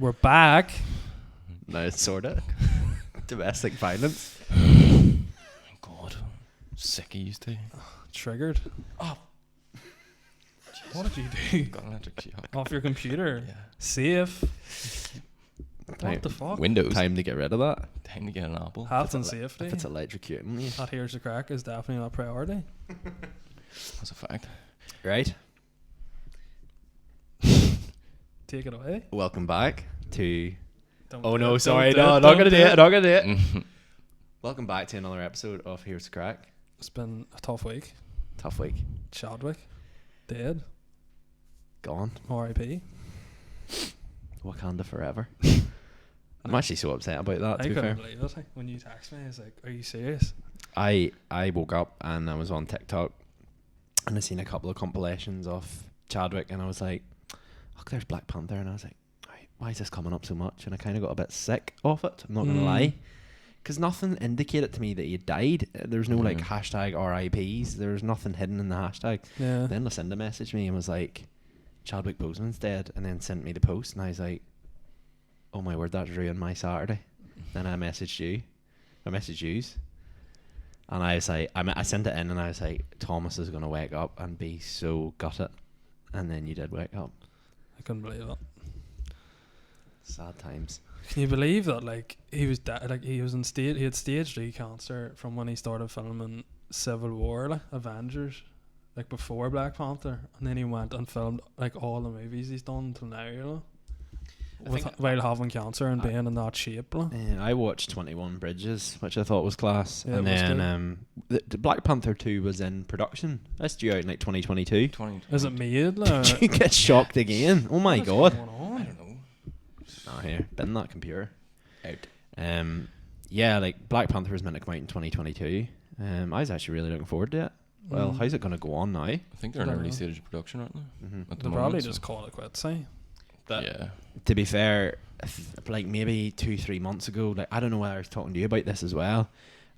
We're back. No, it's sort of domestic violence. God, sick of used to. Triggered. Oh, What did you do? got an electric shock. Off your computer. Yeah. Safe. Time- What the fuck? Windows. Time to get rid of that. Time to get an apple. Health and safety. If it's electrocuting you. That here's the crack is definitely not a priority. That's a fact. Right. Take it away. Welcome back to... Don't Oh do no, it, sorry. don't do No, it, not don't going to do do it. Not going to do it. Welcome back to another episode of Here's the Crack. It's been a tough week. Tough week. Chadwick. Dead. Gone. R.I.P. Wakanda forever. I'm actually so upset about that, I to be fair. couldn't believe it. When you text me, I was like, are you serious? I woke up and I was on TikTok and I seen a couple of compilations of Chadwick and I was like, look, there's Black Panther, and I was like, why is this coming up so much? And I kind of got a bit sick off it, I'm not going to lie, because nothing indicated to me that he had died. There's no like hashtag RIPs, there's nothing hidden in the hashtag. Yeah. Then Lucinda messaged me and was like, Chadwick Boseman's dead, and then sent me the post, and I was like, oh my word, that's ruined my Saturday. Then I messaged you, and I was like, I sent it in and I was like, Thomas is going to wake up and be so gutted. And then you did wake up. I couldn't believe it. Sad times. Can you believe that? Like he was he was in stage. He had stage 3 cancer from when he started filming Civil War, like Avengers, like before Black Panther, and then he went and filmed like all the movies he's done till now, you know, while having cancer and being in that shape. Like. I watched 21 Bridges, which I thought was class. Yeah, and then the Black Panther 2 was in production. That's due out in like 2022. Is it made? Like, You get shocked again. Oh my god. going on? I don't know. Oh, here, bin that computer. Out. Yeah, like Black Panther was meant to come out in 2022. I was actually really looking forward to it. Well, how's it going to go on now? I think they're in Don't early know. stage of production, aren't they? At the They moment, probably so- just call it quits, eh? But yeah. to be fair, like maybe 2-3 months ago, like I don't know whether I was talking to you about this as well.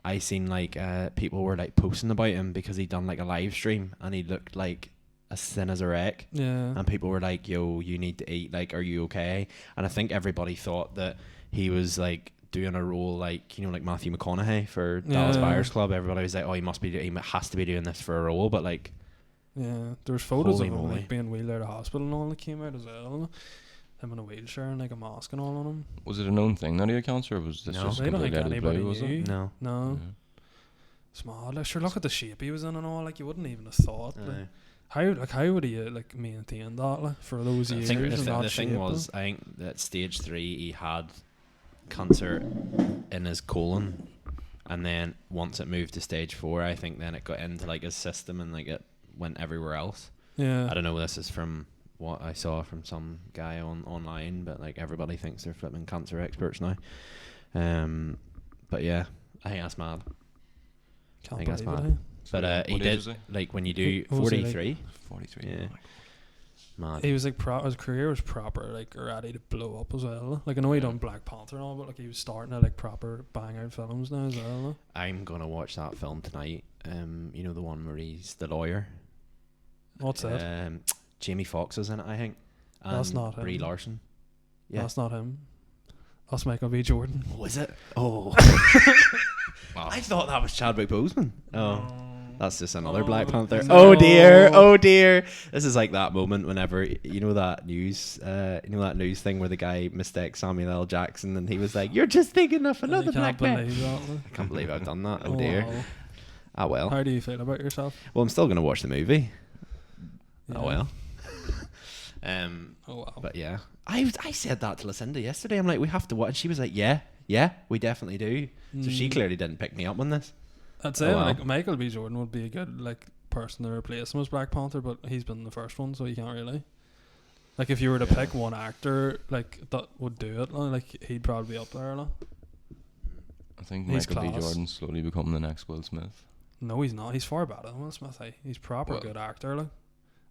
I seen like people were like posting about him because he'd done like a live stream and he looked like as thin as a wreck. Yeah. And people were like, yo, you need to eat, like, are you okay? And I think everybody thought that he was like doing a role like, you know, like Matthew McConaughey for Dallas Yeah. Buyers Club. Everybody was like, oh, he has to be doing this for a role. But like, Yeah, there was photos Holy of him moly. like being wheeled out of hospital and all that came out as well. Him in a wheelchair and like a mask and all on him. Was it a known thing that he had cancer, or was this No. just I don't think completely out of the anybody blue, was knew. it? no. No, Yeah. it's mad. Like, sure, look at the shape he was in and all. Like, you wouldn't even have thought. Like, how would he like maintain that like for those I years? think and that the thing shape, was, I think that stage 3 he had cancer in his colon, and then once it moved to stage 4, I think then it got into like his system and like it went everywhere else. yeah. I don't know. This is from what I saw from some guy online, but like everybody thinks they're flipping cancer experts now. But yeah, I think that's mad. Can't I think that's believe mad. it. But What he age did was he? like when you do What was he, like? 43. 43. Yeah. Mad. He was like his career was proper like ready to blow up as well. Like I know he done Black Panther and all, but like he was starting to like proper bang out films now as well. Like. I'm gonna watch that film tonight. You know the one where he's the lawyer. What's that? Jamie Foxx is in it, I think. And That's not Brie him. Larson. Yeah. That's not him. That's Michael B. Jordan. Was it? Oh. Wow. I thought that was Chadwick Boseman. Oh. That's just another Oh, Black Panther. no. Oh dear, oh dear. This is like that moment whenever you know that news thing where the guy mistakes Samuel L. Jackson and he was like, "You're just thinking of another I can't black man." believe that. Like. I can't believe I've done that. Oh dear. Wow. Ah well. How do you feel about yourself? Well, I'm still gonna watch the movie. Yeah. Oh well. Oh wow. But yeah, I said that to Lucinda yesterday. I'm like, we have to watch. And she was like, yeah, we definitely do. So she clearly didn't pick me up on this. I'd say Oh, well. like Michael B. Jordan would be a good like person to replace him as Black Panther, but he's been the first one, so you can't really. Like if you were to pick one actor like that would do it, like he'd probably be up there. Like. I think He's Michael B. class. Jordan's slowly becoming the next Will Smith. No, he's not. He's far better than Will Smith. He's proper Well- good actor. Like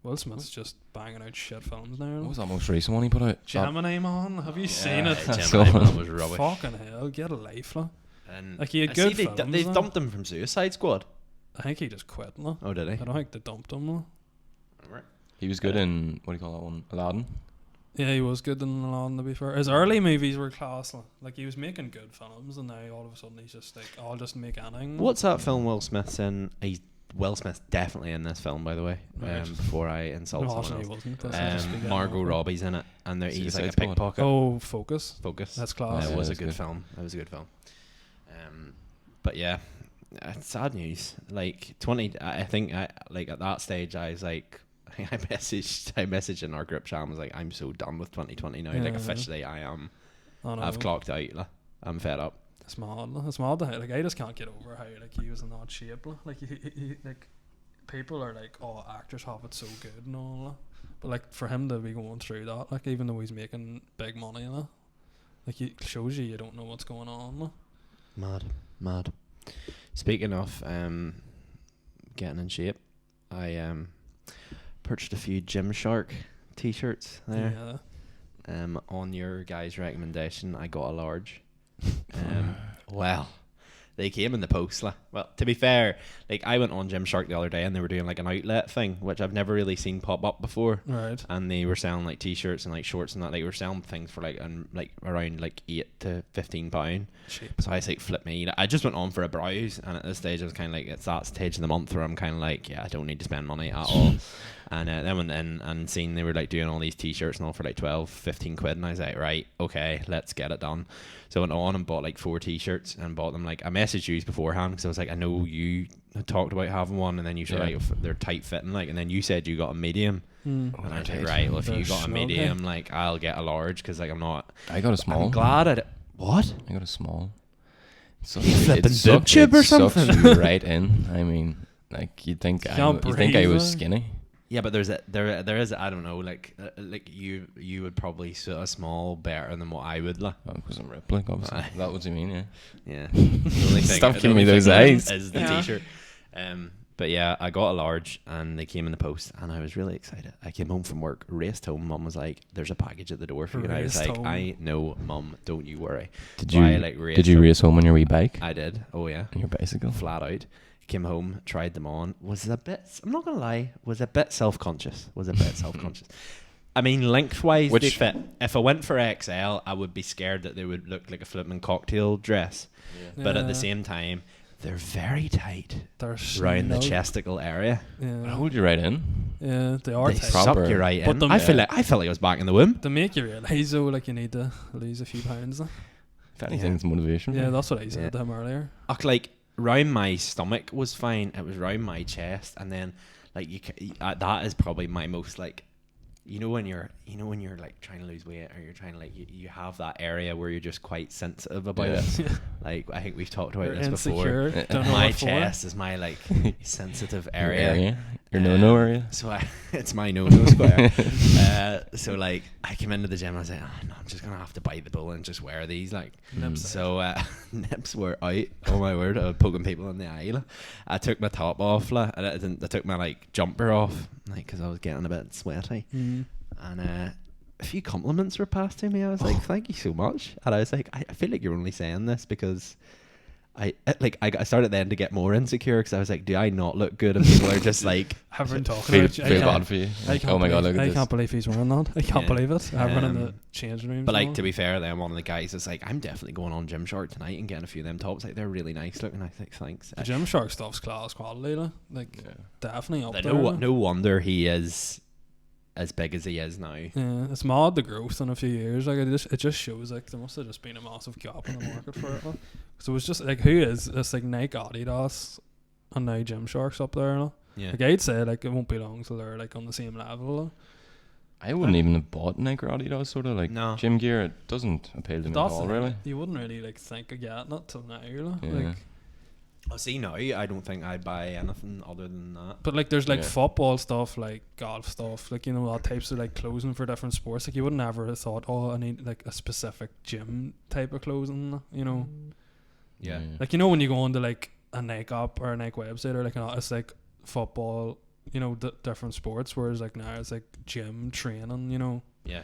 Will Smith's just banging out shit films now. What Like. was that most recent one he put out? Gemini Man, have you seen it? Gemini Man was rubbish. Fucking hell, get a life, like. And Like, he had I good see films, they though. dumped him from Suicide Squad. I think he just quit. Like. Oh, did he? I don't think they dumped him. Like. He was good in, what do you call that one? Aladdin. Yeah, he was good in Nolan, to be fair. His early movies were class. Like, he was making good films, and now all of a sudden he's just like, I'll just make anything. What's that film Will Smith's in? Will Smith's definitely in this film, by the way. Right. Before I insult No, someone actually else. he wasn't. That's just getting Margot off it. Robbie's in it, and he's like a Suicide Squad. pickpocket. Oh, Focus. Focus. That's class. It Yeah, was a it's good good. film. It was a good film. But yeah, it's sad news. Like 20, I think like at that stage I was like, I messaged in our group chat and was like, I'm so done with 2020 now. Like Yeah. officially I am. I know. I've clocked out. Like, I'm fed up. It's mad. It's mad. Like, I just can't get over how like he was in that shape. Like he like people are like, oh, actors have it so good and all that. But like for him to be going through that, like even though he's making big money, like it shows you don't know what's going on. Mad. Speaking of getting in shape, I purchased a few Gymshark t-shirts there. Yeah. On your guys' recommendation, I got a large. Well, they came in the post. Well, to be fair, like I went on Gymshark the other day and they were doing like an outlet thing, which I've never really seen pop up before. Right. And they were selling like t-shirts and like shorts and that. Like, they were selling things for like around like £8 to £15. Cheap. So I was like, flip me. I just went on for a browse, and at this stage I was kind of like, it's that stage of the month where I'm kind of like, yeah, I don't need to spend money at all. And then went in and seen they were like doing all these t-shirts and all for like 12-15 quid, and I was like, right, okay, let's get it done. So I went on and bought like 4 t-shirts and bought them. Like, I messaged you beforehand because I was like, I know you had talked about having one, and then you said like they're tight fitting, like, and then you said you got a medium. And I was like, right, well, if They're you got a snug, medium, like, I'll get a large, because like I'm not. I got a small. I'm glad I what? I got a small. So You flipping boob tube or something? Sucks you right in. I mean, like you'd think I was skinny. Yeah, but there is I don't know, like you would probably suit a small better than what I would. Like, Because I'm ripped, like, obviously. That what you mean, yeah. yeah. The only thing- Stop the giving me only those thing eyes. Is the Yeah. t-shirt. But yeah, I got a large and they came in the post and I was really excited. I came home from work, raced home. Mum was like, "There's a package at the door for you." And I was Raced like, home. "I know, Mum. Don't you worry." Did So you I, like, raced did you home. race home on your wee bike? I did. Oh yeah. On your bicycle? Flat out. Came home, tried them on. Was a bit. I'm not gonna lie. Was a bit self-conscious. I mean, lengthwise, they fit. If I went for XL, I would be scared that they would look like a flipping cocktail dress. But at the same time, they're very tight They're around the snug. chesticle area. It'll Yeah. hold you right in. Yeah, they are They tight. proper. suck you right But in. them- I felt like I was back in the womb. To make you realise though, like you need to lose a few pounds. If anything's motivation. Yeah, that's what I said Yeah. to him earlier. Like, round my stomach was fine. It was round my chest, and then like that is probably my most like, when you're like trying to lose weight, or you're trying to like you have that area where you're just quite sensitive about it. Like, I think we've talked about You're this insecure. before. Don't know My what for. chest is my like sensitive Your area. Your no-no area. So it's my no-no square. So like I came into the gym and I was like, oh, no, I'm just gonna have to bite the bullet and just wear these, like. Nips So nips were out. Oh my word! I was poking people in the eye. Like. I took my top off, like, and I took my like jumper off, like, because I was getting a bit sweaty. And a few compliments were passed to me. I was like, thank you so much. And I was like, I feel like you're only saying this because I started then to get more insecure, because I was like, do I not look good? And people are just like, Everyone talking Feel about you. feel bad for you. Oh my god, look at I this. can't believe he's wearing that. I can't Yeah. believe it. Everyone in the Um, changing room. but like, to be fair, then one of the guys is like, I'm definitely going on Gymshark tonight and getting a few of them tops. Like, they're really nice looking. I think, thanks. the Gymshark stuff's class quality, like Yeah. definitely up Like, there. no wonder he is as big as he is now. Yeah, it's mad the growth in a few years. Like it just shows like there must have just been a massive gap in the market for it. Like. So it was just like, who is this, like Nike, Adidas, and now Gymshark's up there. Like. Yeah. Like I'd say like it won't be long till they're like on the same level. Like. I wouldn't even have bought Nike or Adidas sort of like No. gym gear. It doesn't appeal to me at That's all, the thing, really. you wouldn't really like think of getting it till now. Like. Yeah. Like, Oh, see, now I don't think I buy anything other than that. but like there's like Yeah. football stuff, like golf stuff, like all types of like clothing for different sports. Like you wouldn't ever have thought, oh, I need like a specific gym type of clothing. Yeah. Like when you go onto like a Nike app or a Nike website or like it's like football, different sports. Whereas like now it's like gym training. Yeah.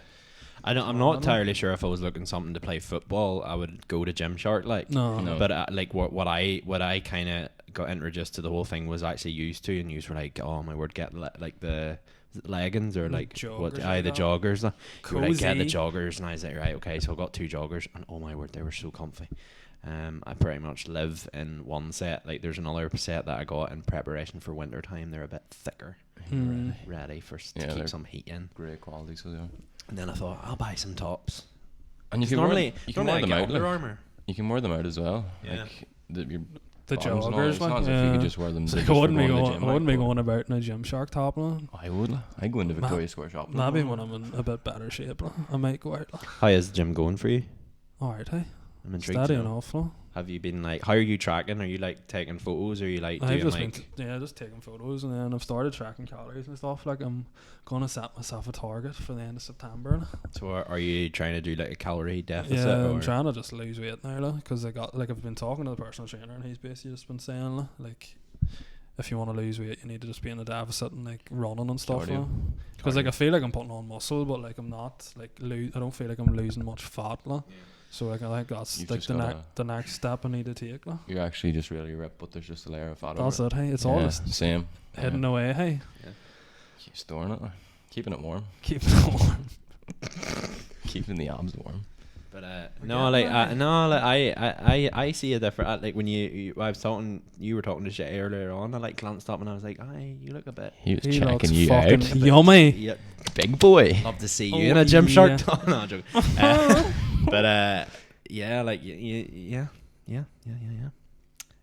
I'm not entirely sure if I was looking something to play football, I would go to Gymshark, like. No. But like what I kind of got introduced to the whole thing was actually used to, and you were like, oh my word, get like the leggings or The like what? joggers Aye, like the that. joggers. You were like, get the Cozy. joggers, and I was like, right, okay. So I got 2 joggers, and oh my word, they were so comfy. I pretty much live in one set. Like, there's another set that I got in preparation for winter time. They're a bit thicker, ready for to Yeah, keep they're some heat in. Great quality, so they are. And then I thought I'll buy some tops. And you can Normally, you can wear them I get out. Under Like, Armour. you can wear them out as well. Yeah. Like your The arms and all. joggers, It's not like, as if you yeah. could just wear them. So just I for wouldn't be going to the going. gym, I wouldn't be like, going about in a Gymshark top. Like. I would. I go into Ma- Victoria Square shopping. Maybe when I'm in a bit better shape, like, I might go out. Like. How is the gym going for you? Alright, hey. I'm intrigued. Steady to know. enough, like. Have you been like? How are you tracking? Are you like taking photos? Or are you like I've doing just like? been just taking photos, and then I've started tracking calories and stuff. Like, I'm gonna set myself a target for the end of September. Like. So are you trying to do like a calorie deficit? Yeah, or? I'm trying to just lose weight now, because I've been talking to the personal trainer, and he's basically just been saying like if you want to lose weight, you need to just be in a deficit and like running and stuff. Cardio. Because like I feel like I'm putting on muscle, but like I'm not like I don't feel like I'm losing much fat. Like. So like I think that's You've like just the next step I need to take. Like. You're actually just really ripped, but there's just a layer of fat That's over it. Hey, it's all Yeah, just same. heading away. Hey, Keep storing it, like, keeping it warm, keep it warm. keeping the abs warm. But I see a different like when I was talking, you were talking to shit earlier on. I like glanced up and I was like, "Aye, you look a bit." He was He looks checking you fucking out, yummy. Yeah, big boy. love to see Oh, you in a Gymshark yeah. top. No, I'm joking. But yeah, like yeah.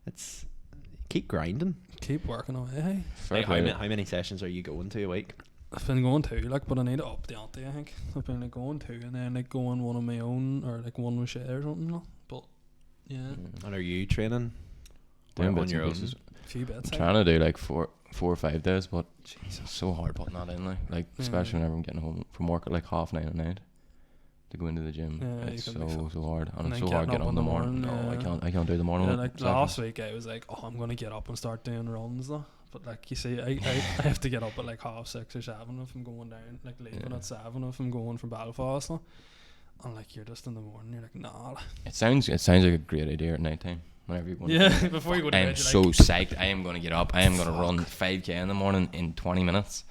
It's keep grinding. Keep working away. Hey, Fair Like, play. how many sessions are you going to a week? I've been going 2, like, but I need to up the ante. I think I've been like going 2, and then like going one on my own, or like one with Shay or something. Like. But yeah, And are you training Doing on bits your and own? pieces. a few bits. I'm Hey. trying to do like 4 or 5 days, but Jesus, so hard putting that in. Like especially whenever I'm getting home from work at like 9:30 at night to go into the gym. Yeah, It's you can be so hard, and And it's then so hard getting getting up up in the morning. yeah. No, I can't do the morning. Yeah, like sessions. last week I was like, oh, I'm gonna get up and start doing runs though. But like you see, I have to get up at like 6:30 or 7 if I'm going down, like leaving at 7 if I'm going from Belfast. Like. And like you're just in the morning, you're like, nah. Like. It sounds like a great idea at night time. Whenever you go. Yeah, before you go to I bed, am you're so like, psyched. I am going to get up. I am going to run 5k in the morning in 20 minutes,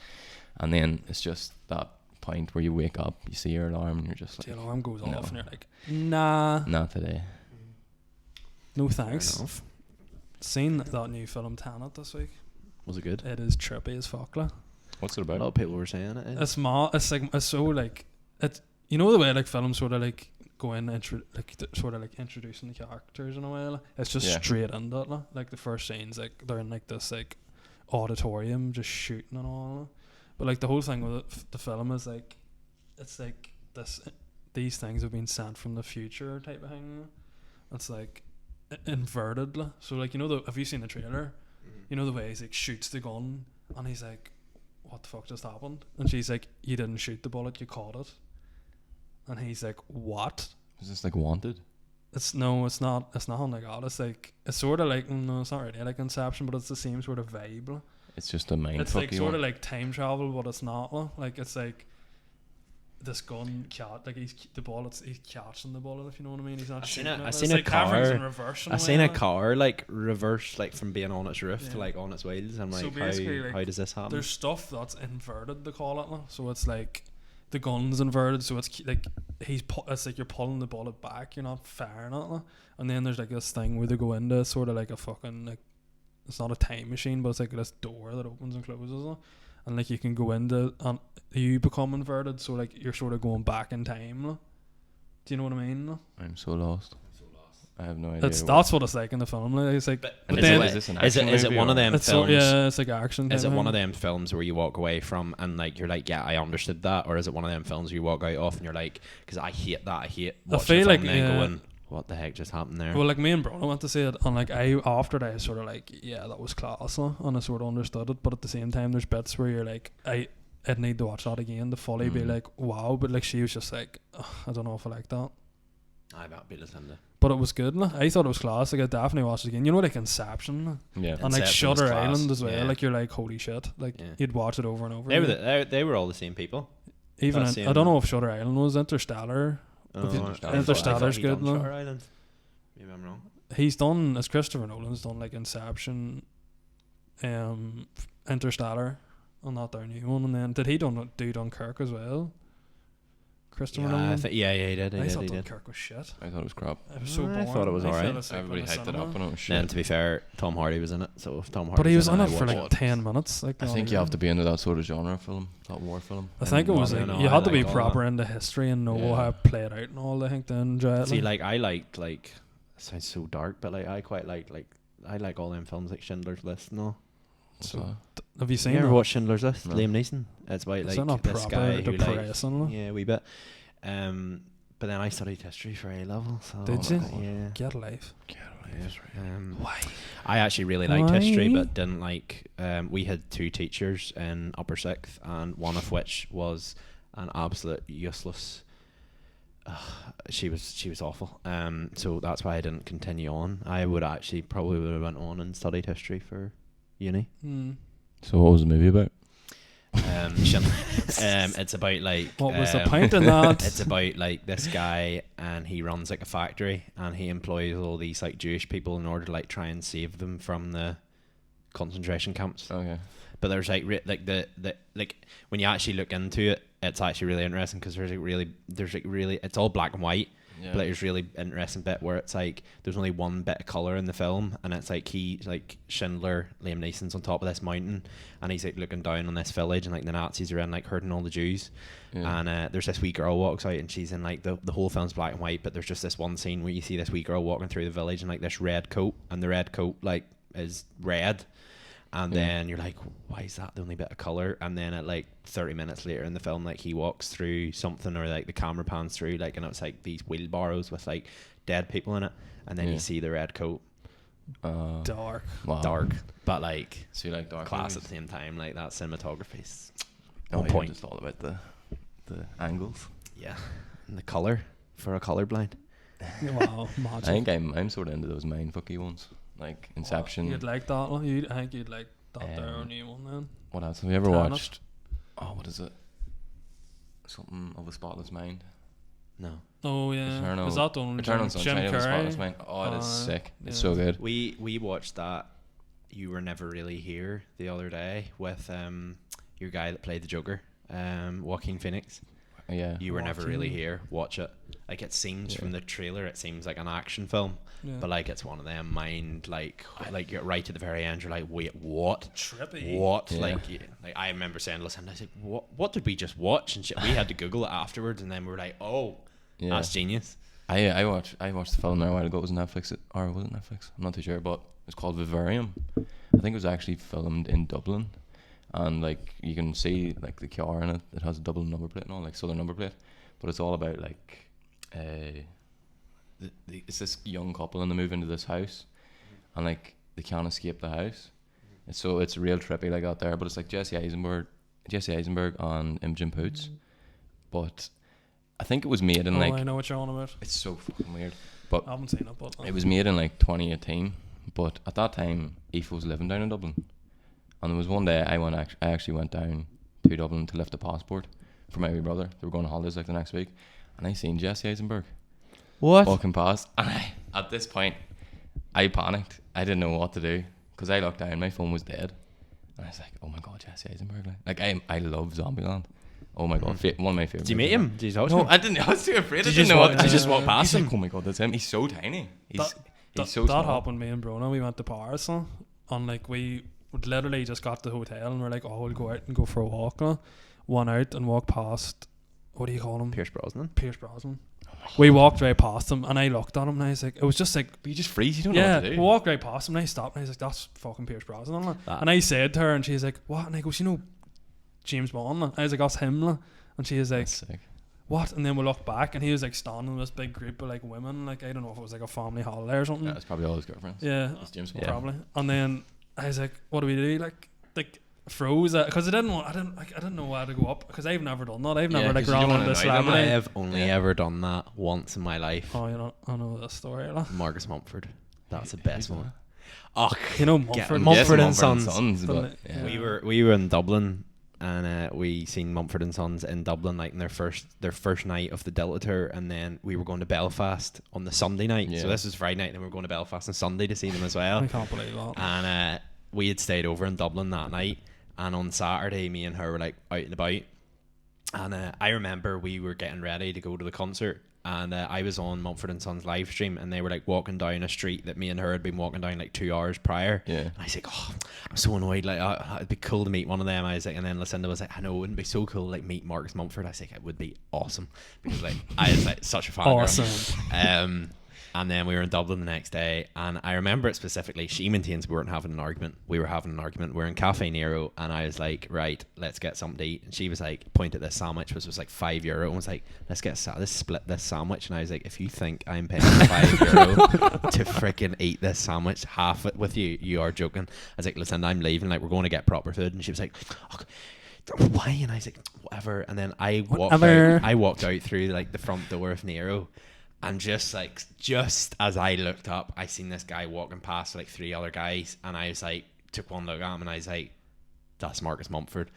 and then it's just that point where you wake up, you see your alarm, and you're just the like, alarm goes no. off, and you're like, nah, not today. no Fair thanks. enough. Seen that new film Tenet this week. Was it good? It is trippy as fuck. Like. What's it A lot about? of people were saying it. Is. It's like it's so like it. You know the way like films sort of like go in and sort of like introducing the characters in a way. Like, it's just Yeah. straight into it. Like the first scenes, like they're in like this like auditorium just shooting and all. Like. But like the whole thing with the film is like it's like these things have been sent from the future type of thing. It's like inverted. Like. So like have you seen the trailer? You know the way he's like shoots the gun and he's like, what the fuck just happened? And she's like, you didn't shoot the bullet, you caught it. And he's like, what? Is this like Wanted? It's not. It's nothing like that. It's like it's sort of like no, it's not really like Inception, but it's the same sort of vibe. Like. It's just a mind It's fuck like you sort want. of like time travel, but it's not. Like it's like this gun like he's catching the bullet. If you know what I mean, he's not shooting it. I It's seen a like everything's car. in reverse in I way, seen a like. car like reverse like from being on its roof to Yeah. like on its wheels. I'm So like, basically, like, how does this happen? There's stuff that's inverted, they call it. Like. So it's like the gun's inverted, so it's like it's like you're pulling the bullet back, you're not firing it. Like. And then there's like this thing where they go into sort of like a fucking like it's not a time machine, but it's like this door that opens and closes. Like. And like you can go into and you become inverted, so like you're sort of going back in time. Like. Do you know what I mean? Like? I'm so lost. I have no idea. That's what it's like in the film. Like. It's like, but is then it- is this an is action it movie one of or- them it's so, films? yeah, it's like action. Is it type one of thing. them films where you walk away from and like you're like, yeah, I understood that, or is it one of them films where you walk out off and you're like, because I hate that, I hate watching feel a film like, and then yeah. going, what the heck just happened there? Well, like me and Brosnan went to see it, and like after that, I sort of like, yeah, that was class, and I sort of understood it. But at the same time, there's bits where you're like, I'd need to watch that again to fully be like, wow. But like she was just like, I don't know if I like that. I might be listening to. But it was good. Like. I thought it was class. Like I definitely watched it again. You know, like Inception, like. Yeah. And like Inception was Shutter class, Island as well. yeah. Like you're like, holy shit! Like Yeah. you'd watch it over and over. They were again. they were all the same people. Even that I same- don't know if Shutter Island was Interstellar. Interstellar's good, no? Shutter Island. Maybe I'm wrong. He's done, as Christopher Nolan's done, like Inception, Interstellar, on that their new one, and then did he do Dunkirk as well? Christopher Nolan? Yeah, he did. I thought He did. Dunkirk was shit. I thought it was crap. It was so I boring. thought it was I alright. fell asleep Everybody in the hyped it cinema. up and it was Then, shit. to be fair, Tom Hardy was in it, so if Tom Hardy. But he was in I it for watched like 10 minutes. Like, I think you have to be into that sort of genre film, that war film. I think it was I like, know, you I had to be like all proper that. into history and know Yeah. how it played out and all. I think to enjoy it. See, like I liked it sounds so dark, but like I quite like I like all them films like Schindler's List and all. So have you seen You ever that? watched Schindler's List? No. Liam Neeson. It's about Is that like not this proper guy who like depressing? Like? yeah, a wee bit. But then I studied history for A level. So Did you? Yeah. Get a life. Why? I actually really liked history, but didn't like. We had 2 teachers in upper 6th, and one of which was an absolute useless. She was awful. So that's why I didn't continue on. I would actually probably would have went on and studied history for uni. So what was the movie about? It's about like What was the point in that? It's about like this guy, and he runs like a factory, and he employs all these like Jewish people in order to like try and save them from the concentration camps. Okay. But there's like the when you actually look into it, it's actually really interesting because there's like really it's all black and white. Yeah. But there's really interesting bit where it's like there's only one bit of color in the film, and it's like Schindler, Liam Neeson's on top of this mountain, and he's like looking down on this village, and like the Nazis are in like hurting all the Jews, and there's this wee girl walks out, and she's in like the whole film's black and white, but there's just this one scene where you see this wee girl walking through the village in like this red coat, and the red coat like is red. And then you're like, why is that the only bit of color? And then at like 30 minutes later in the film, like he walks through something, or like the camera pans through, like, and it's like these wheelbarrows with like dead people in it, and then you see the red coat. Dark. Wow. Dark, but like So you like dark class movies? at the same time. Like that cinematography's Oh, on yeah, point. just all about the angles. Yeah, and the color for a colorblind. Wow, I magic. think I'm sort of into those mindfucky ones, like Inception. You'd like that one? I think you'd like that there new one then. What else have you ever Tenet. watched? Oh, what is it? Something of a Spotless Mind. No, Oh yeah. Eternal- Is that the one with Eternal Jim Sunshine of the Spotless Carrey? Mind. Oh, it is sick. It's yeah. so good. we watched that. You Were Never Really Here the other day with your guy that played the Joker, Joaquin Phoenix. Yeah. You Were Never Really Joaquin. Here. Watch it. Like it seems from the trailer, it seems like an action film, Yeah. but like it's one of them mind like you're right at the very end. You're like, wait, what? Trippy. What? Yeah. Like I remember saying, listen, I was like, what did we just watch? And shit. We had to Google it afterwards, and then we were like, oh, Yeah. that's genius. I watched the film there a while ago. It was Netflix, or was it Netflix? I'm not too sure, but it's called Vivarium. I think it was actually filmed in Dublin, and like you can see like the car in it. It has a double number plate and all, like Southern number plate. But it's all about like, it's this young couple and they move into this house, and like they can't escape the house. And so it's real trippy like out there. But it's like Jesse Eisenberg and Imogen Poots, but I think it was made in Oh, like. I know what you're on about. It's so fucking weird. But I haven't seen it, but it was made in like 2018. But at that time, Aoife was living down in Dublin. And there was one day I actually went down to Dublin to lift a passport for my wee brother. They were going on holidays like the next week. And I seen Jesse Eisenberg walking past. And at this point, I panicked. I didn't know what to do. Because I looked down, my phone was dead. And I was like, oh my God, Jesse Eisenberg. Like I love Zombieland. Oh my God, one of my favorite. Did you meet him? Did you talk to No, him? I didn't. I was too afraid. Did I you didn't just know walk- what. did you just walk past He's him? like, oh my God, that's him. He's so tiny. He's so that small. happened to me and Brona. We went to Paris, huh? And like we literally just got to the hotel and we're like, oh, we'll go out and go for a walk. Huh? Went out and walked past. What do you call him? Pierce Brosnan. Pierce Brosnan. We walked right past him, and I looked at him, and I was like, it was just like, But you just freeze. You don't know yeah, what to we do. walked right past him, and I stopped, and I was like, that's fucking Pierce Brosnan. Like. And I said to her, and she's like, what? And I go, you know, James Bond. Like. I was like, that's him. Like. And she was like, That's sick. what? And then we looked back, and he was like standing with this big group of like women. Like, I don't know if it was like a family holiday or something. Yeah, it's probably all his girlfriends. Yeah, It's James Bond. probably. And then I was like, what do we do? Like froze because I didn't know where to go up because I've never done that. I've Yeah, never like 'cause you run don't on wanna this annoy them, celebrity. I have only ever done that once in my life. Oh, you know, I know this story. Like. Marcus Mumford. That's the best Who's one. that? Oh, You know, Get Mumford. him. Mumford and Sons. but Doesn't yeah. it? we were in Dublin, and we seen Mumford and Sons in Dublin, like in their first night of the Delta tour, and then we were going to Belfast on the Sunday night. Yeah. So this was Friday night, and we were going to Belfast on Sunday to see them as well. I can't believe that. And we had stayed over in Dublin that night, And on Saturday, me and her were like out and about. And I remember we were getting ready to go to the concert. And I was on Mumford and Sons live stream, and they were like walking down a street that me and her had been walking down like 2 hours prior. Yeah. And I was like, oh, I'm so annoyed. Like, it'd be cool to meet one of them. I was like, and then Lucinda was like, I know, it wouldn't be so cool like meet Marcus Mumford. I was like, it would be awesome because like I was like such a fan. Awesome. And then we were in Dublin the next day, and I remember it specifically. She maintains we weren't having an argument. We were having an argument. We're in Cafe Nero, and I was like, right, let's get something to eat. And she was like, point at this sandwich, which was like €5, and was like, let's get let's split this sandwich. And I was like, if you think I'm paying €5 to freaking eat this sandwich, half it with you, you are joking. I was like, listen, I'm leaving. Like, we're going to get proper food. And she was like, oh, why? And I was like, whatever. And then I walked out through like the front door of Nero. And just as I looked up, I seen this guy walking past like 3 other guys, and I was like, took one look at him, and I was like, that's Marcus Mumford.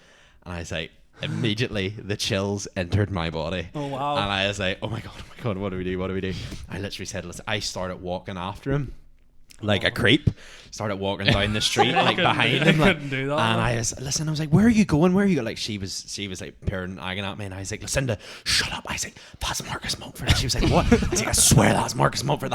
And I was like, immediately the chills entered my body. Oh wow. And I was like, oh my god, what do we do? I literally said, listen, I started walking after him like a creep, started walking down the street like behind him, like, do that, and I was like, where are you going, like she was like peering nagging at me, and I was like, Lucinda, shut up. I was like, that's Marcus Mumford. And she was like, what? I was like, I swear that's Marcus Mumford.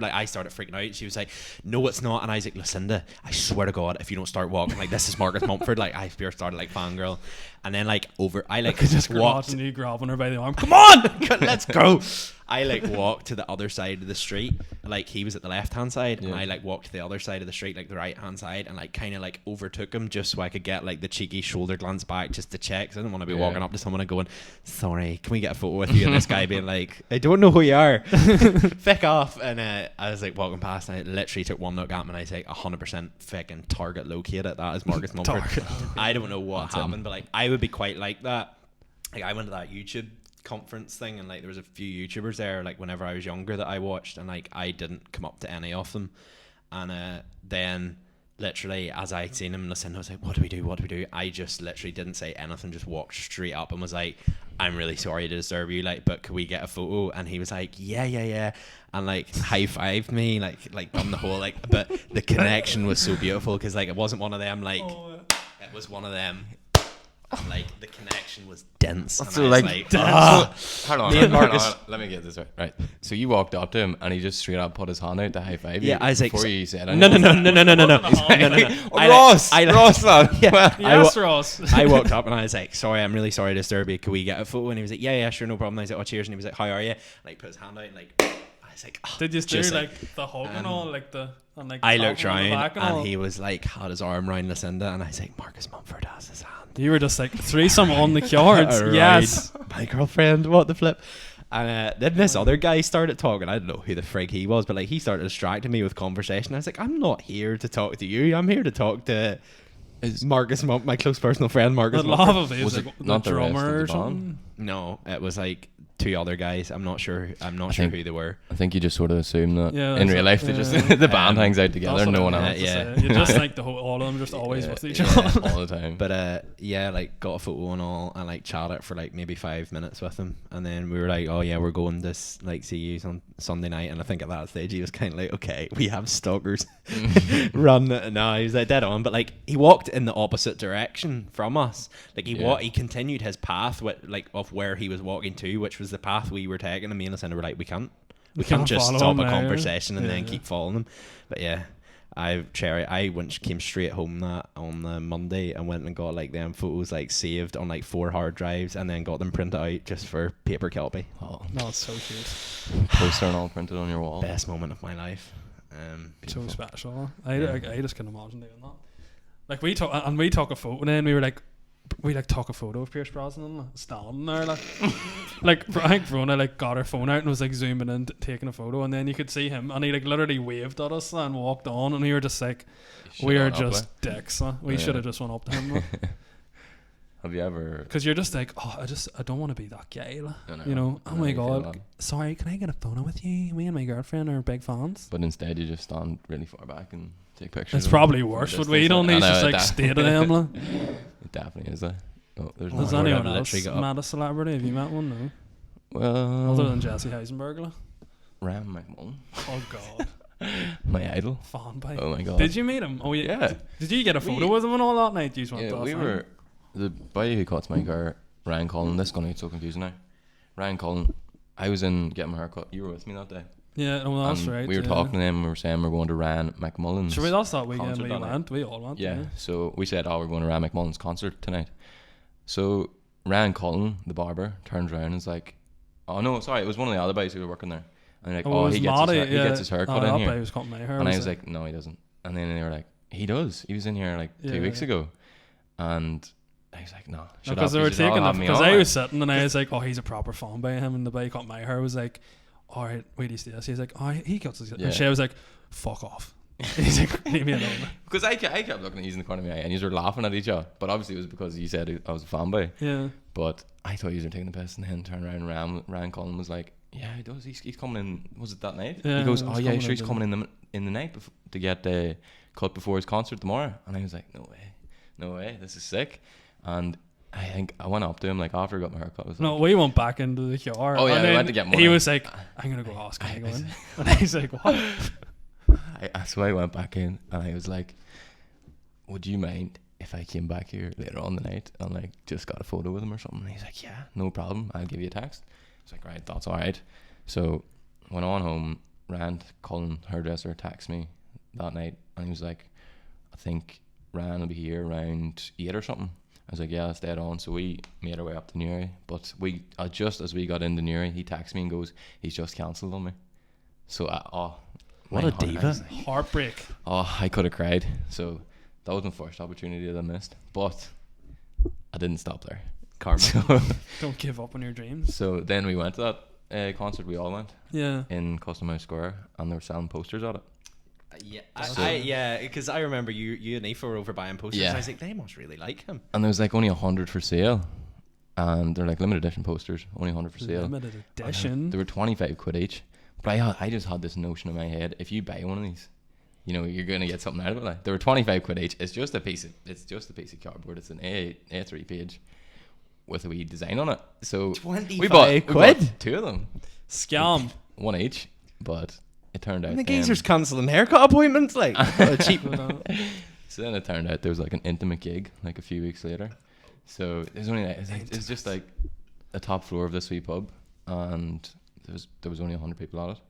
Like, I started freaking out. She was like, no it's not. And I was like, Lucinda, I swear to God, if you don't start walking like this is Marcus Mumford. Like, I started like fangirl. And then like I just walked, and you grabbing her by the arm, come on, let's go. I like walked to the other side of the street, like he was at the left hand side, and I like walked to the other side of the street, like the right hand side, and like kind of like overtook him just so I could get like the cheeky shoulder glance back just to check, because I didn't want to be walking up to someone and going, sorry, can we get a photo with you? And this guy being like, I don't know who you are, feck off. And I was like walking past, and I literally took one look at him, and I was like, 100% fucking target located. That is Marcus Mumford. I don't know what happened, but like I would be quite like that. Like, I went to that YouTube conference thing, and like there was a few YouTubers there like whenever I was younger that I watched, and like I didn't come up to any of them. And then literally as I'd seen him listen, I was like, what do we do? I just literally didn't say anything, just walked straight up and was like, I'm really sorry to disturb you, like, but could we get a photo? And he was like, yeah, and like high-fived me, like done the whole like, but the connection was so beautiful, because like it wasn't one of them like it was one of them like the connection was dense. So and like hold on, let me get this right. So you walked up to him, and he just straight up put his hand out to high five you. Yeah, I was like, before you said no. Ross, man. Yeah, yes, Ross. I walked up and I was like, sorry, I'm really sorry to disturb you. Can we get a photo? And he was like, yeah, sure, no problem. And I was like, oh, cheers. And he was like, how are you? And like put his hand out, and like I was like, oh, did you do like the hug and all, like the and like I looked around, and he was like, had his arm around Lucinda, and I was like, Marcus Mumford has his hand. You were just like, threesome on the cards. Right. Yes, my girlfriend, what the flip. And then this other guy started talking. I don't know who the frig he was, but like he started distracting me with conversation. I was like, I'm not here to talk to you, I'm here to talk to Marcus Mumford, my close personal friend Marcus Mumford. Was it not the drummer or something? No, it was like 2 other guys. I'm not sure who they were. I think you just sort of assume that in real life they just the band hangs out together, no one else. You just like all of them just always with each other all the time. But like got a photo and all, and like chatted for like maybe 5 minutes with him, and then we were like, oh yeah, we're going to like see you on Sunday night. And I think at that stage he was kind of like, okay, we have stalkers. Run. No, he was like dead on, but like he walked in the opposite direction from us. Like he continued his path of where he was walking to, which was the path we were taking, and me and Lucinda were like, we can't just stop a conversation and then keep following them. But yeah, I came straight home on the Monday and went and got like them photos like saved on like 4 hard drives, and then got them printed out just for paper copy. Oh, no, it's so cute. Poster and all printed on your wall. Best moment of my life. So special. I just can't imagine doing that. Like we took a photo, and then we took a photo of Pierce Brosnan standing there, like I think Verona like got her phone out and was like zooming in, taking a photo, and then you could see him, and he like literally waved at us and walked on, and we were just like, we are just dicks. We should have just went up to him. Have you ever? Because you're just like, I don't want to be that guy, you know. Oh my god, sorry, can I get a photo with you? Me and my girlfriend are big fans. But instead, you just stand really far back and take pictures. It's probably worse what we don't. He's just like stay to them. It definitely is. Has anyone else met a celebrity? Have you met one? No. Well, other than Jesse Heisenberg. Ram McMullen. Oh god. My idol. Fanboy. Oh my god. Did you meet him? Oh Yeah. Did you get a photo with him and all that night? You just went Yeah, off, we huh? were the boy who cuts my car, Ryan Cullen. This is gonna get so confusing now. Ryan Cullen. I was in getting my hair cut. You were with me that day. Yeah, well, that's And right. we were talking to him. We were saying we're going to Ryan McMullen's. Sure, that's that weekend concert we that night. went. We all went. Yeah. So we said, we're going to Ryan McMullen's concert tonight. So Ryan Cullen, the barber, turns around and is like, oh no, sorry, it was one of the other boys who were working there. And they're like, Oh, it was he Matty, gets his hair cut in that here. boy was cutting my hair. And I was was it? like, no, he doesn't. And then they were like, he does. He was in here like 2 weeks Yeah. ago. And I was like, no, shut because up. they were You should all taking have it. me Because on, I like. was sitting and I was like, oh, he's a proper fan by him. And the boy who cut my hair was like, all right, wait, he's this. He's like, oh, he cuts his. Yeah. And Shay was like, fuck off. He's like, leave me alone. Because I kept looking at you in the corner of my eye and you were laughing at each other. But obviously it was because you said I was a fanboy. Yeah. But I thought you were taking the piss, and then turned around and Ryan Cullen was like, yeah, he does. He's coming in. Was it that night? Yeah, He goes, he oh was yeah, coming sure, he's in coming in the night to get cut before his concert tomorrow. And I was like, no way, this is sick. And I think I went up to him like after I got my haircut. I was No, like, we went back into the car. Oh, yeah, and we then went to get He money. was like, I'm going to go ask him to go in. And he's like, what? so I went back in and I was like, would you mind if I came back here later on the night and like just got a photo with him or something? And he's like, yeah, no problem, I'll give you a text. I was like, right, that's alright. So when I went home, Rand Cullen, hairdresser, texted me that night and he was like, I think Ryan will be here around 8 or something. I was like, yeah, that's dead on. So we made our way up to Newry, but we just as we got into Newry, he texted me and goes, he's just cancelled on me. So What my a heart- I diva. was like, Heartbreak. oh, I could have cried. So that was my first opportunity that I missed, but I didn't stop there. Karma. So, Don't give up on your dreams. so then we went to that concert. We all went Yeah. in Custom House Square, and they were selling posters at it. Yeah, because I remember you and Aoife were over buying posters. Yeah. And I was like, they must really like him. And there was like only 100 for sale, and they're like limited edition posters, only 100 for sale. Limited They edition. were 25 quid each. But I just had this notion in my head: if you buy one of these, you know you're gonna get something out of it. Like, they were 25 quid each. It's just a piece of cardboard. It's an A3 page with a wee design on it. So 25 we bought quid? 2 of them, Scam. one each. But it turned out And the then- geezer's cancelling haircut appointments. Like, what a cheap. So then it turned out there was like an intimate gig like a few weeks later. So there's only it's just like the top floor of this wee pub, and there was only 100 people at it.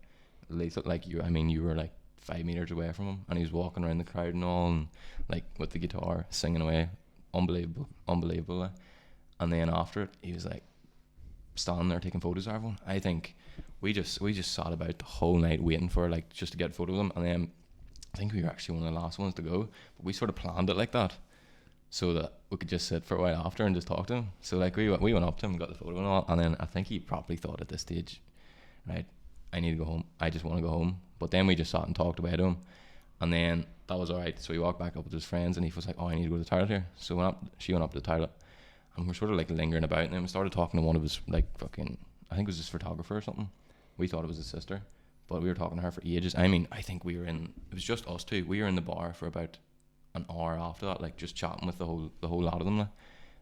Lisa, like you were like 5 meters away from him, and he was walking around the crowd and all, and like with the guitar singing away, unbelievable. Like. And then after it, he was like standing there taking photos of everyone. I think we just sat about the whole night waiting for like just to get a photo of them, and then I think we were actually one of the last ones to go, but we sort of planned it like that so that we could just sit for a while after and just talk to him. So like we went up to him and got the photo and all, and then I think he probably thought at this stage, right, I need to go home, I just want to go home. But then we just sat and talked away to him, and then that was alright. So he walked back up with his friends, and he was like, oh, I need to go to the toilet here. So she went up to the toilet, and we're sort of like lingering about, and then we started talking to one of his like fucking, I think it was his photographer or something. We thought it was his sister, but we were talking to her for ages. I mean, I think it was just us two. We were in the bar for about an hour after that, like just chatting with the whole lot of them. Like.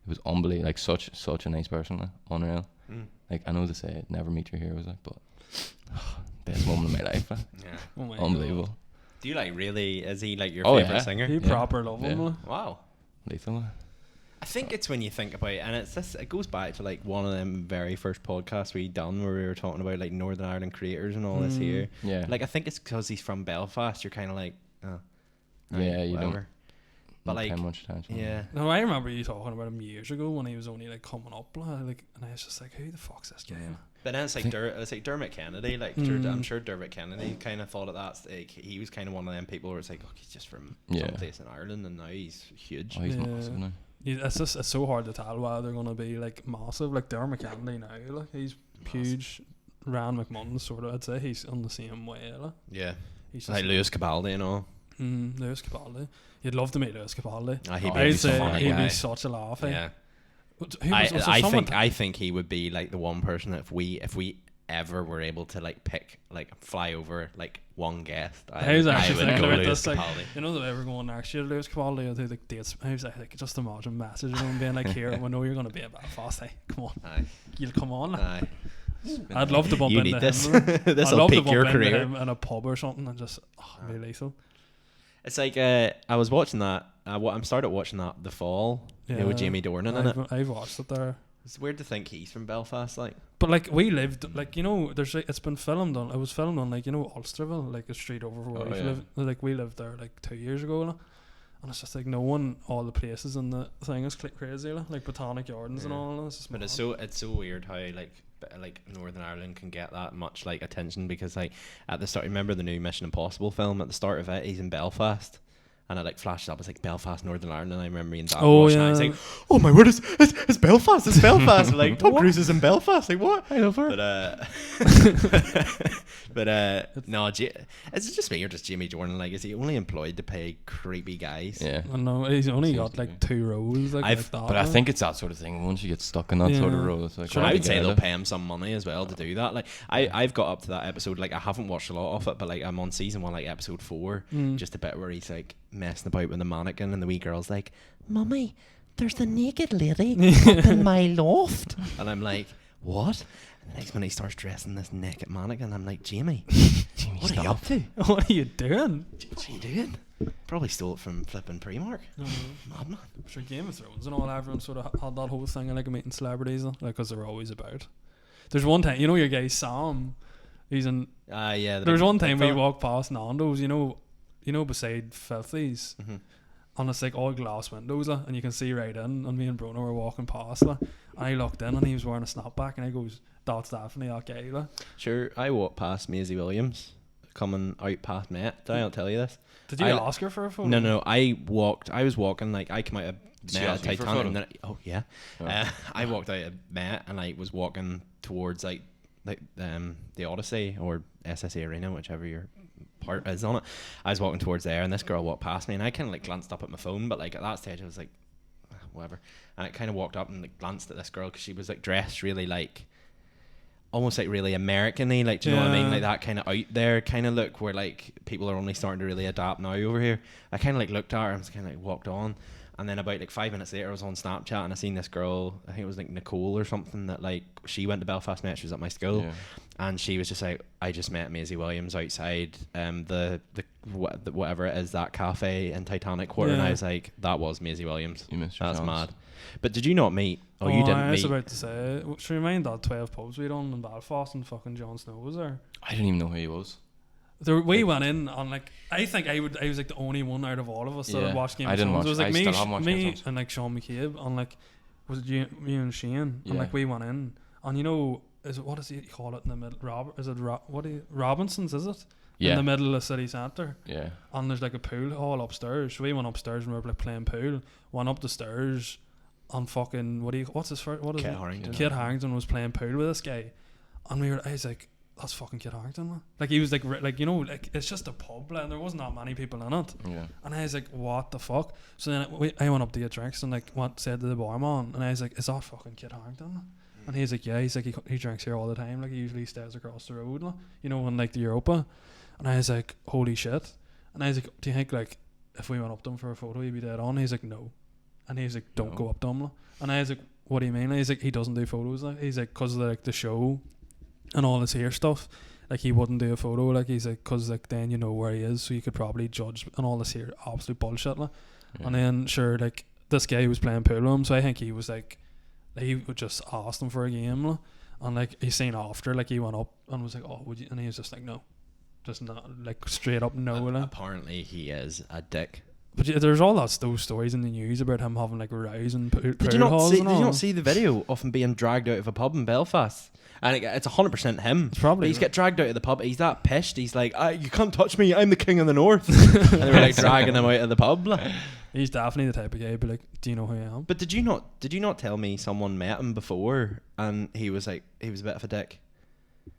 It was unbelievable, like such a nice person, like, unreal. Like, I know they say never meet your heroes, like, but best moment of my life, like. Yeah. Oh my Unbelievable. God. Do you like really? Is he like your Oh, favorite yeah. singer? You Yeah. proper love him. Yeah. like. Wow. Lethal. Like. I think it's when you think about it, and it goes back to like one of them very first podcasts we done where we were talking about like Northern Ireland creators and all this here. Yeah. Like, I think it's because he's from Belfast. You're kind of like, oh, Yeah, you don't- whatever. But Not like, paying much attention. yeah. No, I remember you talking about him years ago when he was only like coming up, like, and I was just like, who the fuck's this guy? But then it's like Dermot Kennedy. Like, I'm sure Dermot Kennedy kind of thought of that. Like, he was kind of one of them people where it's like, oh, he's just from Yeah. someplace in Ireland, and now he's huge. Oh, he's Yeah. massive now. It's so hard to tell why they're gonna be like massive. Like Dermot Kennedy now, like he's huge. Rand McMullen sort of, I'd say he's on the same way. Like. Yeah. He's Like Lewis Capaldi and all. Lewis Capaldi. You'd love to meet Lewis Capaldi. He'd be I'd so say funny he'd guy. be such a laugh. Eh? Yeah. Who was there I someone think I think he would be like the one person that if we ever were able to like pick like fly over like one guest, I was actually thinking go about Lewis this. Like, Capaldi. you know, the way we're going next year, Lewis Capaldi, I'll do the dates. I was like, just imagine messaging him being like, "Here, we know you're going to be at Belfast. Hey, come on, Aye. you'll come on." Aye. I'd love to bump You into need this. him. I'd This'll love to peak bump your into career. him in a pub or something and just be lethal. It's like I was watching that. I started watching that The Fall. You know, with Jamie Dornan in it. I've watched it there. It's weird to think he's from Belfast, like. But like we lived, like, you know, there's like, it's been filmed on. It was filmed on, like, you know, Ulsterville, like a street over from where we lived. Like we lived there like 2 years ago, like, and it's just like knowing all the places in the thing is crazy, like Botanic Gardens and all. It's just But it's so weird how like Northern Ireland can get that much like attention, because like at the start, remember the new Mission Impossible film? At the start of it, he's in Belfast. And it like flashed up as like Belfast, Northern Ireland, and I remember me and Dad watching it. I was like, "Oh my word, it's Belfast! It's Belfast!" Like Tom Cruise is in Belfast. Like what? I love her. But no, it's just weird. Just Jamie Dornan. Like, is he only employed to play creepy guys? Yeah. I know he's only got like 2 roles. Like that, but I think it's that sort of thing. Once you get stuck in that sort of role, it's like, I would say they'll pay him some money as well to do that. Like I've got up to that episode. Like I haven't watched a lot of it, but like I'm on season 1, like episode 4, just a bit where he's like messing about with the mannequin, and the wee girl's like, "Mummy, there's a naked lady up in my loft," and I'm like, "What?" And the next minute he starts dressing this naked mannequin. I'm like, Jamie, what are you up to? What are you doing? What are you doing? Probably stole it from flipping Primark. Madman. Sure, Game of Thrones and all, everyone sort of had that whole thing of like meeting celebrities, like, because they're always about. There's one time, you know, your guy Sam, he's in. Yeah. There's one time we walked past Nando's, you know, beside Filthy's, and it's like all glass windows, and you can see right in. And me and Bruno were walking past, and I looked in, and he was wearing a snapback, and I goes, "That's definitely that guy." Like. Sure, I walked past Maisie Williams coming out past Met. Did I not tell you this? Did you ask her for a photo? No. I was walking, like I came out of Met at Titanic. And then, I walked out of Met, and I was walking towards like the Odyssey or SSA Arena, whichever your part is on it. I was walking towards there, and this girl walked past me, and I kind of like glanced up at my phone, but like at that stage I was like, whatever. And I kind of walked up and like glanced at this girl, because she was like dressed really like almost like really American-y, like, do you know what I mean? Like that kind of out there kind of look where like people are only starting to really adapt now over here. I kind of like looked at her and was kind of like walked on, and then about like 5 minutes later I was on Snapchat and I seen this girl, I think it was like Nicole or something, that like she went to Belfast Met, she was at my school, and she was just like, I just met Maisie Williams outside the whatever it is, that cafe in Titanic Quarter, and I was like, that was Maisie Williams. That's mad. But did you not meet? You didn't meet. I was about to say, should you mind that 12 pubs we done in Belfast, and fucking Jon Snow was there? I didn't even know who he was. We went in on like, I think I was like the only one out of all of us that had watched Game of Thrones. It was like me and like Sean McCabe, and like, was it you and Shane? And like we went in, and you know, what does he call it in the middle? Robinson's, is it? Yeah. In the middle of the city centre. Yeah. And there's like a pool hall upstairs. So we went upstairs and we were like playing pool. Went up the stairs, and fucking what's his first? What is Kit it? Harington. Kit Harington was playing pool with this guy, and I was like, that's fucking Kit Harington, man. Like he was like, you know, like it's just a pub, and there wasn't that many people in it. Yeah. And I was like, what the fuck? So then I went up to get drinks and like said to the barman, and I was like, is that fucking Kit Harington? And he's like, yeah. He's like, he drinks here all the time. Like he usually stays across the road, you know, in like the Europa. And I was like, holy shit. And I was like, do you think like if we went up to him for a photo he'd be dead on? He's like, no. And he's like, don't go up to him. And I was like, what do you mean? He's like, he doesn't do photos. Like he's like, because of like the show and all this hair stuff, like he wouldn't do a photo. Like he's like, because like then you know where he is, so you could probably judge and all this here absolute bullshit. Like. Yeah. And then sure, like this guy was playing pool with him, so I think he was like, he would just ask him for a game. Like. And like he seen after, like he went up and was like, oh, would you? And he was just like, no. Just not like straight up no. Like. Apparently he is a dick. But there's all those stories in the news about him having like rows and Did you not see the video of him being dragged out of a pub in Belfast? And it's 100% him. It's probably. He's get dragged out of the pub. He's that pissed. He's like, you can't touch me. I'm the king of the north. And they were like dragging him out of the pub. Like. He's definitely the type of guy. But like, do you know who I am? But did you not tell me someone met him before and he was a bit of a dick?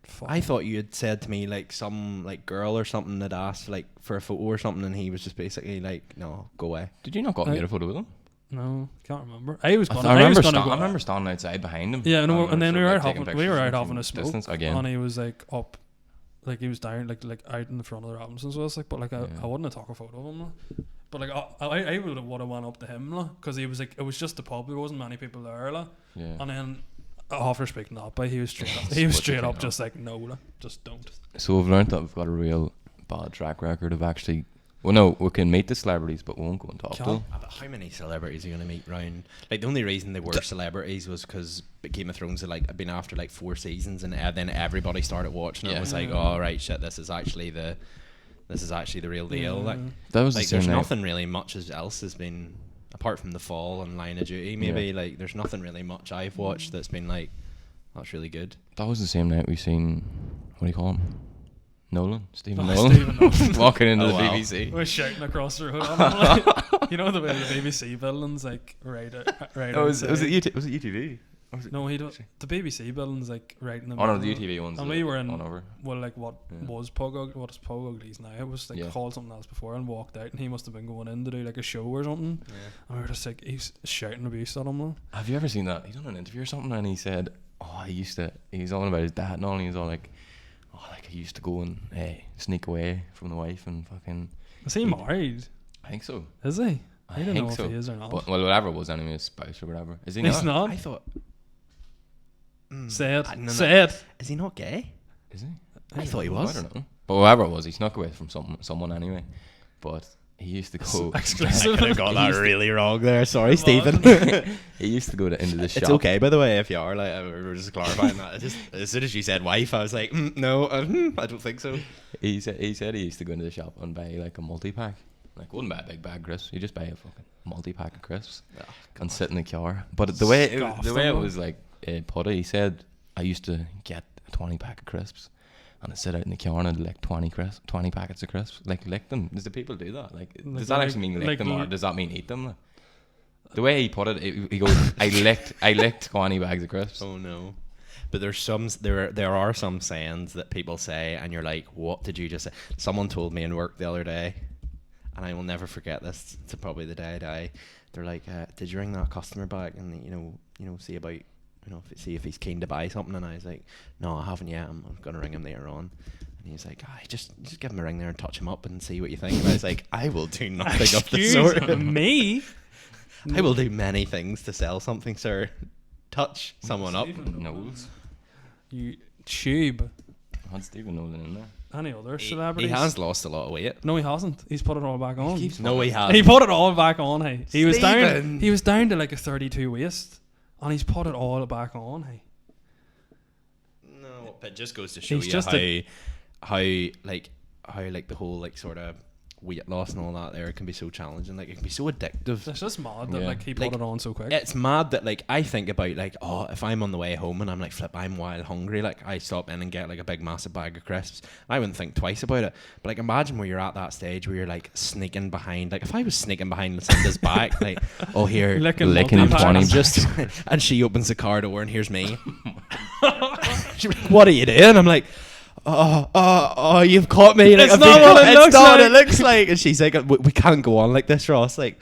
Fuck. I thought you had said to me like some like girl or something that asked like for a photo or something, and he was just basically like, no, go away. Did you not go and get a photo with him? No, can't remember. I remember standing outside behind him. Yeah, no, and then we were out having a smoke again, and he was like up, like he was down like out in the front of the Robinsons with us, like, but like I wouldn't have took a photo of him. Like. But like I would have went up to him, because he was like, it was just a pub, there wasn't many people there, like. Yeah. And then Offer speaking that, but he was straight up. He was straight up just like, no, like, just don't. So we've learned that we've got a real bad track record of actually. Well, no, we can meet the celebrities, but we won't go and talk to them. But how many celebrities are you going to meet round? Like, the only reason they were celebrities was because Game of Thrones had like been after like 4 seasons, and then everybody started watching it. And was like, oh right, shit, this is actually the real deal. Like, that was like the same there's night. nothing really much else has been apart from The Fall and Line of Duty. Maybe like there's nothing really much I've watched that's been like, that's really good. That was the same night we seen, what do you call him? Nolan? Stephen Oh, Nolan? Stephen Nolan. Walking into Oh, the wow. BBC. We're shouting across the road. Like, you know the way the BBC buildings like right Was outside. it UTV? Was it No, he don't. The BBC buildings like right in the Oh no, middle. the UTV ones. And we were in on over. well, like what is Pug Uglies now? It was like Yeah. called something else before and walked out, and he must have been going in to do like a show or something. Yeah. And we were just like, he's shouting abuse at him. Like. Have you ever seen that? He done an interview or something, and he said, "Oh, he's all about his dad and all. And he's all like, oh, like he used to go and sneak away from the wife and fucking." Is he married? I think so. Is he? I don't think know so. if he is or not. But, well, whatever it was, anyway, his spouse or whatever. Is he He's not? not. I thought. Say it. No. Say it. Is he not gay? Is he? I thought he I was. don't know. But whatever it was, he snuck away from someone anyway. But he used to go. Exclusive. I could have got that really wrong there. Sorry, Come on. Stephen. He used to go into the shop. It's okay, by the way, if you are. Like, we're just clarifying that. As soon as you said wife, I was like, no, I don't think so. He said he used to go into the shop and buy like a multi-pack. Like, wouldn't buy a big bag of crisps. You just buy a fucking multi-pack of crisps and sit in the car. But the way it was like put it, he said, I used to get a 20-pack of crisps and I'd sit out in the car and I'd lick 20 packets of crisps. Like, lick them. Does the people do that? Like, does that actually mean lick them, or does that mean eat them? Like, the way he put it, he goes, I licked 20 bags of crisps. Oh no. But there are some sayings that people say and you're like, what did you just say? Someone told me in work the other day, and I will never forget this to probably the day I die. They're like, did you ring that customer back and see about see if he's keen to buy something? And I was like, no, I haven't yet. I'm gonna ring him later on. And he's like, just give him a ring there and touch him up and see what you think. And I was like, I will do nothing of the sort. Me? I will do many things to sell something, sir. Touch someone up. Knowles. You tube. Had Stephen Nolan in there. Any other He celebrities? has lost a lot of weight. No, he hasn't. He's put it all back on. No, he hasn't. He put it all back on. Hey, he was down. Stephen. He was down to like a 32 waist, and he's put it all back on. Hey, No, but it just goes to show He's you just how the whole like sort of weight loss and all that there can be so challenging. Like, it can be so addictive. it's just mad that Yeah. like he put Like, it on so quick. It's mad that like I think about like, oh, if I'm on the way home and I'm like, flip, I'm wild hungry, like I stop in and get like a big massive bag of crisps. I wouldn't think twice about it. But like, imagine where you're at that stage where you're like sneaking behind. Like, if I was sneaking behind Lucinda's back, like, oh, here, Licking licking multi-packs. 20 just and she opens the car door and here's me. She's like, what are you doing? I'm like, oh, you've caught me. Like, It's I've not been what caught. it It's looks not what like. it looks like. And she's like, we can't go on like this, Ross. Like,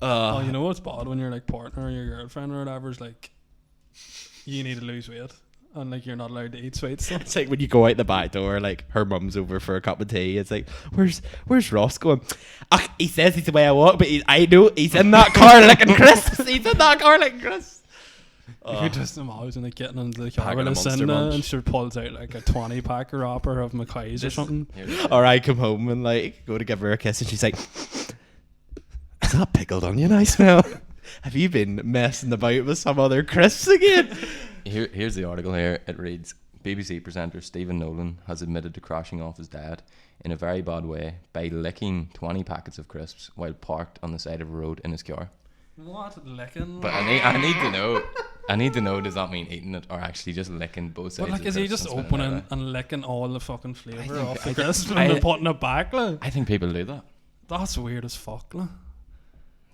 Oh, you know what's bad when your like partner or your girlfriend or whatever's like, you need to lose weight and like you're not allowed to eat sweet stuff. it's like when you go out the back door, like her mum's over for a cup of tea. It's like, where's Ross going? He says he's the way I walk, but I know he's in that car licking crisps. He's in that car licking crisps. You could just imagine like getting into the car Packing with a a Monster Lucinda Munch. and she pulls out like a 20-pack wrapper of McKay's or something. Or I come home and like go to give her a kiss and she's like, is that pickled onion I smell? Have you been messing about with some other crisps again? Here's the article here. It reads, BBC presenter Stephen Nolan has admitted to crashing off his dad in a very bad way by licking 20 packets of crisps while parked on the side of a road in his car. What? Licking? But I need to know, does that mean eating it or actually just licking both sides? But like, of is the he crisps just and spitting it opening out? and licking all the fucking flavour off the I crisp think- and then putting it back? Like? I think people do that. That's weird as fuck. Like.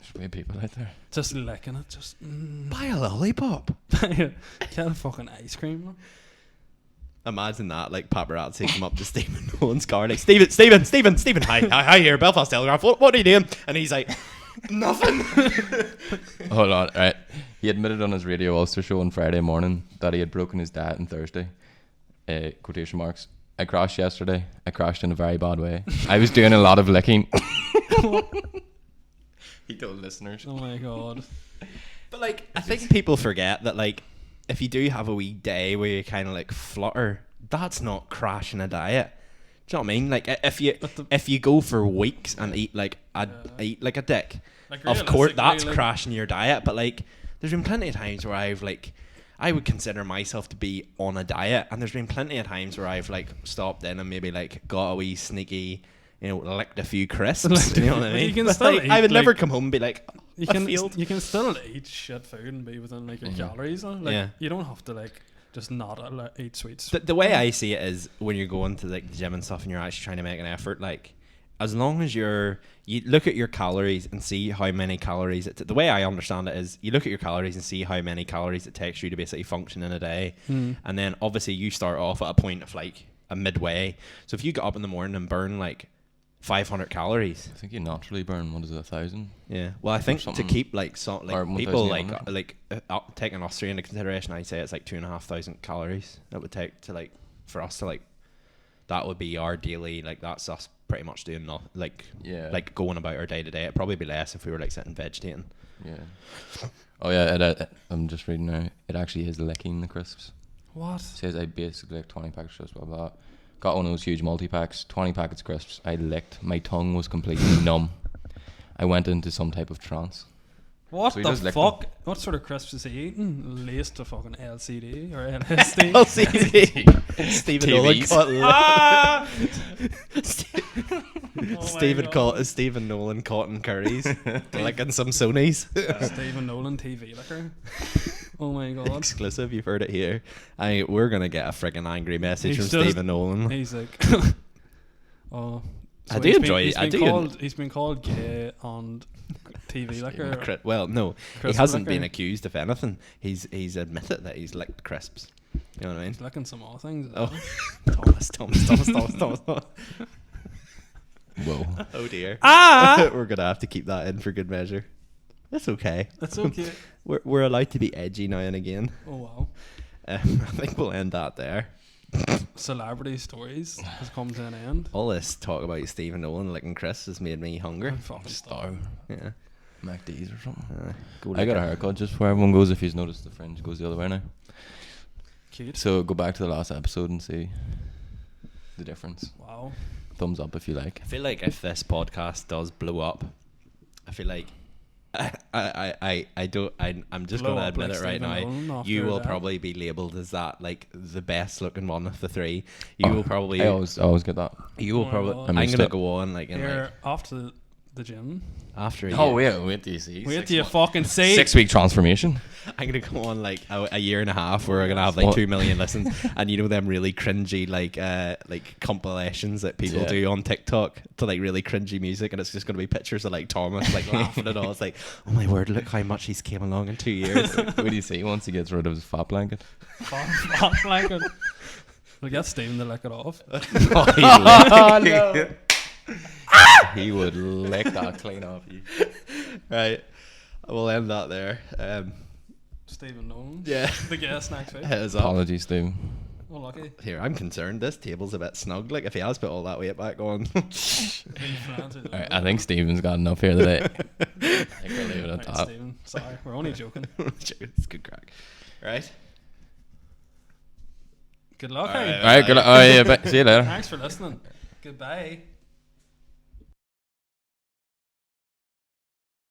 There's weird people out there. Just licking it. Just Buy a lollipop. get a fucking ice cream. Like. Imagine that, like paparazzi come up to Stephen Nolan's car, like Stephen, hi here, Belfast Telegraph. What are you doing? And he's like, nothing. Hold on, right. He admitted on his Radio Ulster show on Friday morning that he had broken his diet on Thursday. Quotation marks. I crashed yesterday. I crashed in a very bad way. I was doing a lot of licking. He told listeners. Oh my god. But like, I think people forget that like, if you do have a wee day where you kind of like flutter, that's not crashing a diet. Do you know what I mean? Like, if you go for weeks and eat like a dick, Like, of course that's really, crashing your diet. But like, there's been plenty of times where I would consider myself to be on a diet, and there's been plenty of times where I've like stopped in and maybe like got a wee sneaky, licked a few crisps. You know what I mean? You can But, still like, eat, I would never like- come home and be like, You can still eat shit food and be within like your calories. Like, Yeah. you don't have to like just not eat sweets. the way I see it is when you're going to like the gym and stuff and you're actually trying to make an effort, like as long as you look at your calories and see how many calories the way I understand it is you look at your calories and see how many calories it takes you to basically function in a day, and then obviously you start off at a point of like a midway. So if you get up in the morning and burn like 500 calories, I think you naturally burn, what is it, 1,000? yeah. Well, I think to something. keep like Or people 1,800. taking Austria into consideration, I'd say it's like 2,500 calories that would take to like for us to like that would be our daily, like that's us pretty much doing nothing, like like going about our day to day. It'd probably be less if we were like sitting vegetating. Yeah. Oh yeah, I'm just reading now. It actually is licking the crisps. What? It says I basically like 20 packs of crisps, blah blah. Got one of those huge multi-packs, 20 packets of crisps. I licked. My tongue was completely numb. I went into some type of trance. What So he the does lick fuck? What sort of crisps is he eating? Laced to fucking LCD or LSD? LCD. Stephen Nolan TVs. Ah! Stephen Nolan cotton curries, licking some Sonys. Stephen Nolan TV liquor. Oh my god. Exclusive, you've heard it here. We're gonna get a freaking angry message He's from just- Stephen Nolan. He's like, oh. I do enjoy it. He's been called gay on TV liquor. Well, no, he Crisp hasn't liquor. been accused of anything. He's admitted that he's licked crisps. You know what I mean? He's licking some more things. Oh, Thomas. Whoa. Oh dear. Ah! We're gonna have to keep that in for good measure. That's okay. That's okay. We're allowed to be edgy now and again. Oh wow. I think we'll end that there. Celebrity stories has come to an end. All this talk about Stephen Nolan licking crisps has made me hungry. I'm fucking Star. Yeah. MacD's or something. Go I got a haircut just before everyone goes. If you've noticed, the fringe goes the other way now. cute. So go back to the last episode and see the difference. Wow. Thumbs up if you like. I feel like if this podcast does blow up, I feel like I'm just Blow gonna up admit like it right Stephen Nolan now. after You will that. probably be labelled as that, like the best looking one of the three. You will probably. I always get that. You will Oh my probably. God. I'm missed gonna it. go on like in You're like off to the gym. after. A year. wait till you see. Wait till you fucking see. 6 week transformation. I'm gonna go on like a year and a half where we're gonna have like What? 2 million listens, and you know them really cringy like compilations that people Yeah. do on TikTok to like really cringy music, and it's just gonna be pictures of like Thomas like laughing and all. It's like, oh my word, look how much he's came along in 2 years. What do you see once he gets rid of his fat blanket? Fuck blanket. We'll get Stephen to lick it off. He would lick that clean off you. Right, we'll end that there. Stephen Nolan. Yeah, The guest next week. heads up. Apologies, Steve. Oh, lucky. Here, I'm concerned. This table's a bit snug. Like if he has put all that weight back on. Alright, I think Steven's got enough here today. I think we'll leave it at Right, that. Stephen. Sorry, we're only joking. It's good crack. Right. Good luck, All right. hey. Alright, good luck. Oh, yeah, see you later. Thanks for listening. Goodbye.